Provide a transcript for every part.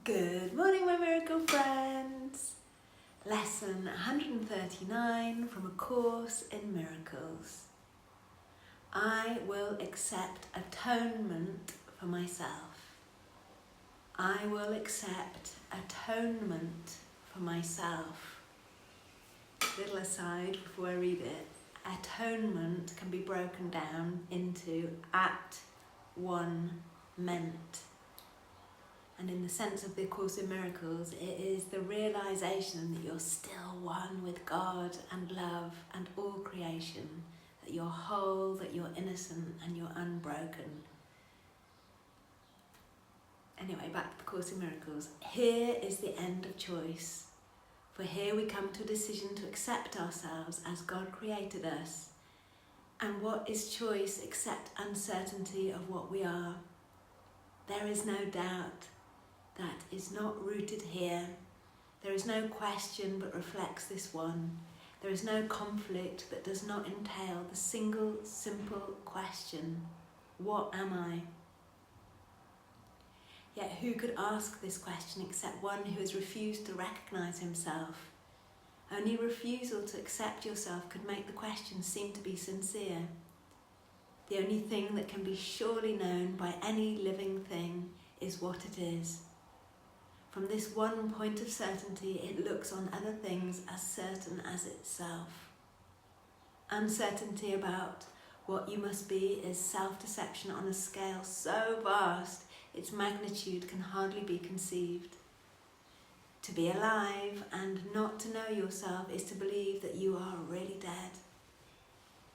Good morning, my miracle friends. Lesson 139 from A Course in Miracles. I will accept atonement for myself. I will accept atonement for myself. Little aside before I read it. Atonement can be broken down into at, one, meant. And in the sense of the Course in Miracles, it is the realisation that you're still one with God and love and all creation, that you're whole, that you're innocent and you're unbroken. Anyway, back to the Course in Miracles. Here is the end of choice. For here we come to a decision to accept ourselves as God created us. And what is choice except uncertainty of what we are? There is no doubt. That is not rooted here. There is no question but reflects this one. There is no conflict that does not entail the single, simple question, what am I? Yet who could ask this question except one who has refused to recognise himself? Only refusal to accept yourself could make the question seem to be sincere. The only thing that can be surely known by any living thing is what it is. From this one point of certainty, it looks on other things as certain as itself. Uncertainty about what you must be is self-deception on a scale so vast, its magnitude can hardly be conceived. To be alive and not to know yourself is to believe that you are really dead.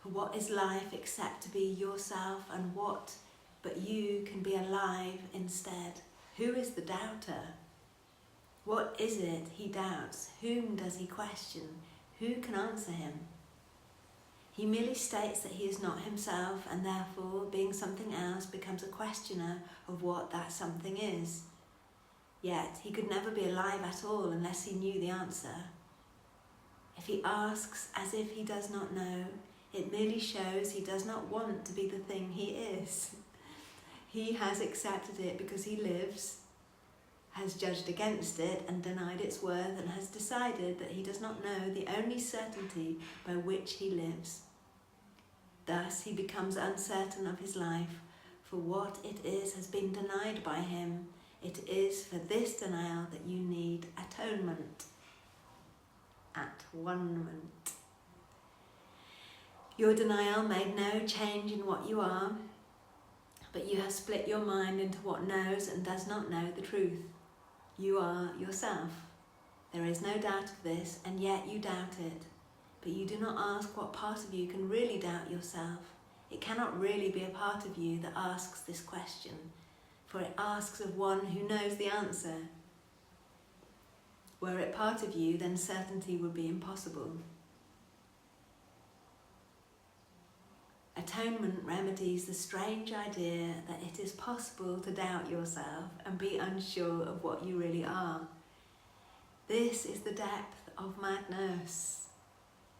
For what is life except to be yourself, and what but you can be alive instead? Who is the doubter? What is it he doubts? Whom does he question? Who can answer him? He merely states that he is not himself, and therefore, being something else, becomes a questioner of what that something is. Yet he could never be alive at all unless he knew the answer. If he asks as if he does not know, it merely shows he does not want to be the thing he is. He has accepted it because he lives, has judged against it and denied its worth, and has decided that he does not know the only certainty by which he lives. Thus he becomes uncertain of his life, for what it is has been denied by him. It is for this denial that you need atonement. At-one-ment. Your denial made no change in what you are, but you have split your mind into what knows and does not know the truth. You are yourself. There is no doubt of this, and yet you doubt it. But you do not ask what part of you can really doubt yourself. It cannot really be a part of you that asks this question, for it asks of one who knows the answer. Were it part of you, then certainty would be impossible. Atonement remedies the strange idea that it is possible to doubt yourself and be unsure of what you really are. This is the depth of madness.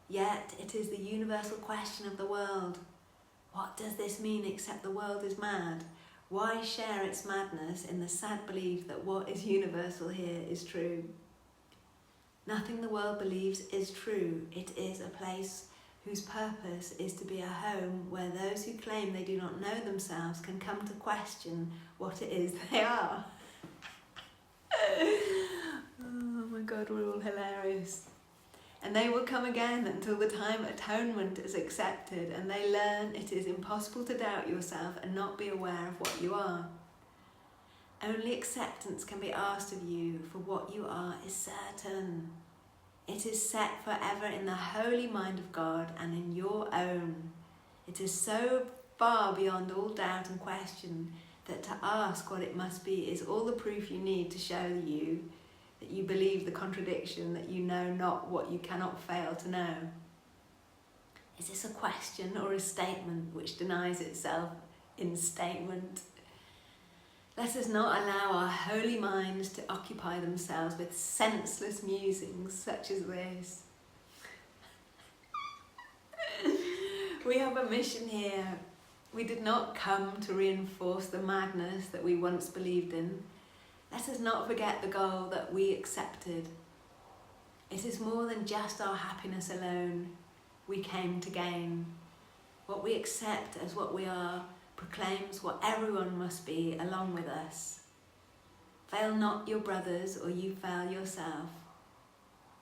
Yet it is the universal question of the world. What does this mean except the world is mad? Why share its madness in the sad belief that what is universal here is true? Nothing the world believes is true. It is a place whose purpose is to be a home where those who claim they do not know themselves can come to question what it is they are. Oh my God, we're all hilarious. And they will come again until the time atonement is accepted and they learn it is impossible to doubt yourself and not be aware of what you are. Only acceptance can be asked of you, for what you are is certain. It is set forever in the holy mind of God and in your own. It is so far beyond all doubt and question that to ask what it must be is all the proof you need to show you that you believe the contradiction, that you know not what you cannot fail to know. Is this a question or a statement which denies itself in statement? Let us not allow our holy minds to occupy themselves with senseless musings such as this. We have a mission here. We did not come to reinforce the madness that we once believed in, Let us not forget the goal that we accepted. It is more than just our happiness alone we came to gain. What we accept as what we are proclaims what everyone must be along with us. Fail not your brothers, or you fail yourself.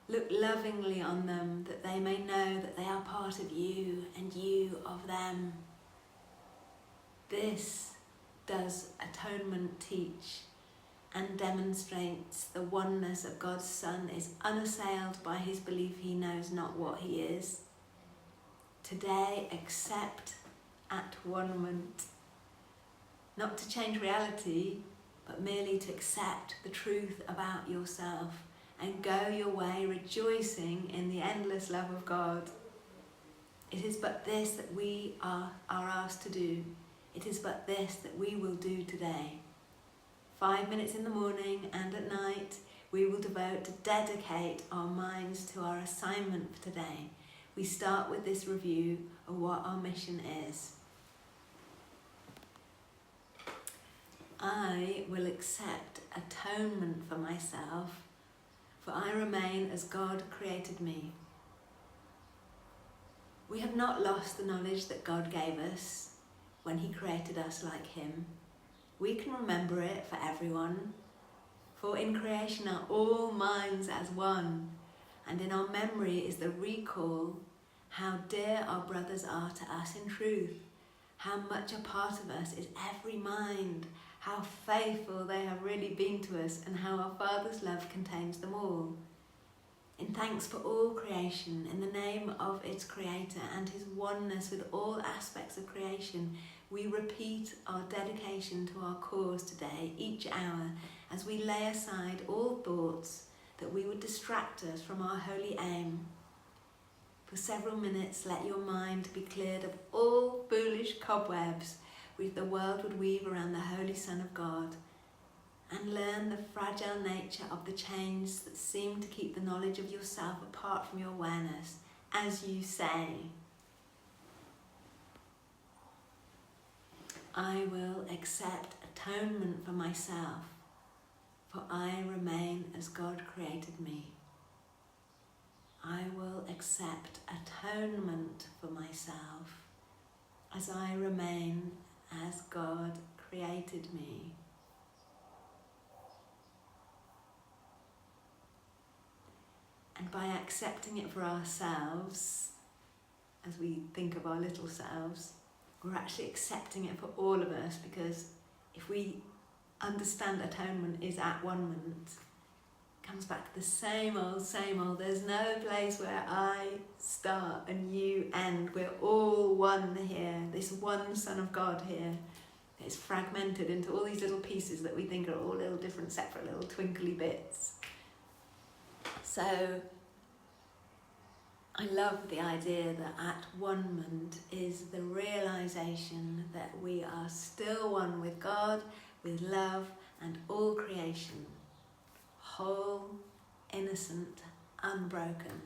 Look lovingly on them, that they may know that they are part of you and you of them. This does atonement teach and demonstrates the oneness of God's Son is unassailed by his belief he knows not what he is. Today, accept at-one-ment, not to change reality, but merely to accept the truth about yourself and go your way rejoicing in the endless love of God. It is but this that we are asked to do. It is but this that we will do today. 5 minutes in the morning and at night, we will devote to dedicate our minds to our assignment for today. We start with this review of what our mission is. I will accept atonement for myself, for I remain as God created me. We have not lost the knowledge that God gave us when he created us like him. We can remember it for everyone, for in creation are all minds as one, and in our memory is the recall how dear our brothers are to us in truth, how much a part of us is every mind, how faithful they have really been to us, and how our Father's love contains them all. In thanks for all creation, in the name of its Creator and his oneness with all aspects of creation, we repeat our dedication to our cause today, each hour, as we lay aside all thoughts that we would distract us from our holy aim. For several minutes, let your mind be cleared of all foolish cobwebs which the world would weave around the Holy Son of God, and learn the fragile nature of the chains that seem to keep the knowledge of yourself apart from your awareness, as you say, I will accept atonement for myself, for I remain as God created me. I will accept atonement for myself, as I remain as God created me. And by accepting it for ourselves, as we think of our little selves, we're actually accepting it for all of us, because if we understand atonement is at-one-ment, it comes back to the same old, there's no place where I start and you end. We're all one here, this one Son of God here. It's fragmented into all these little pieces that we think are all little different, separate little twinkly bits. So I love the idea that at-one-ment is the realization that we are still one with God, with love and all creation, whole, innocent, unbroken.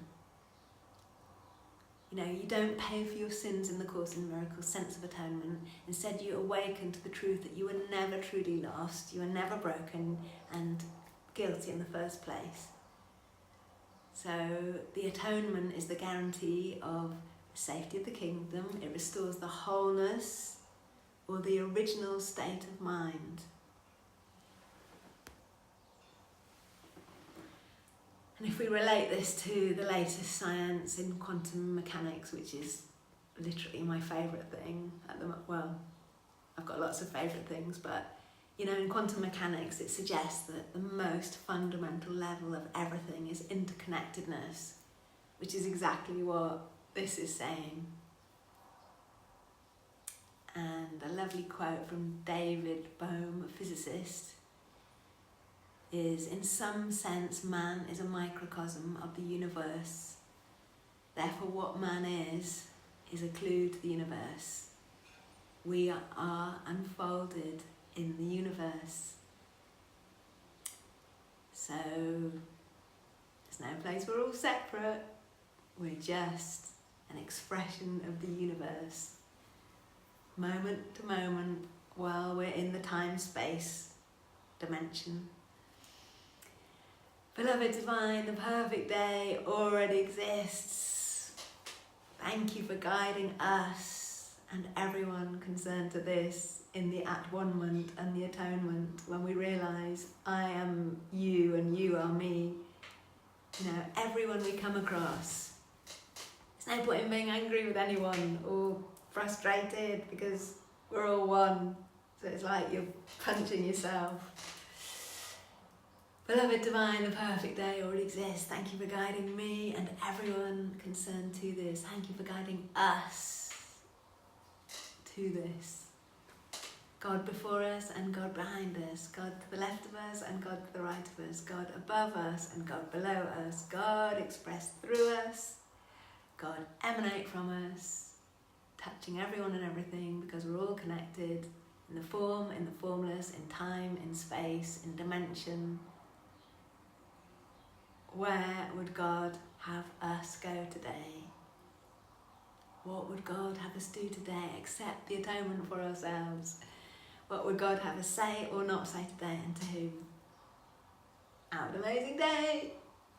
You know, you don't pay for your sins in the Course in Miracles sense of atonement. Instead, you awaken to the truth that you were never truly lost, you were never broken and guilty in the first place. So the atonement is the guarantee of the safety of the kingdom. It restores the wholeness or the original state of mind. And if we relate this to the latest science in quantum mechanics, which is literally my favourite thing at the moment, well, I've got lots of favourite things, but you know, in quantum mechanics, it suggests that the most fundamental level of everything is interconnectedness, which is exactly what this is saying. And a lovely quote from David Bohm, a physicist, is, in some sense, man is a microcosm of the universe. Therefore, what man is a clue to the universe. We are unfolded in the universe. So there's no place we're all separate. We're just an expression of the universe. Moment to moment, while we're in the time-space dimension, Beloved Divine, the perfect day already exists. Thank you for guiding us and everyone concerned to this in the at-one-ment and the atonement, when we realise I am you and you are me. You know, everyone we come across. There's no point in being angry with anyone or frustrated, because we're all one. So it's like you're punching yourself. Beloved Divine, the perfect day already exists. Thank you for guiding me and everyone concerned to this. Thank you for guiding us to this. God before us and God behind us. God to the left of us and God to the right of us. God above us and God below us. God expressed through us. God emanate from us. Touching everyone and everything, because we're all connected in the form, in the formless, in time, in space, in dimension. Where would God have us go today? What would God have us do today? Accept the atonement for ourselves. What would God have us say or not say today, and to whom? Have an amazing day.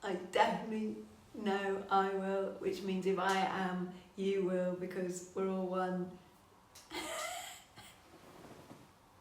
I definitely know I will, which means if I am, you will, because we're all one.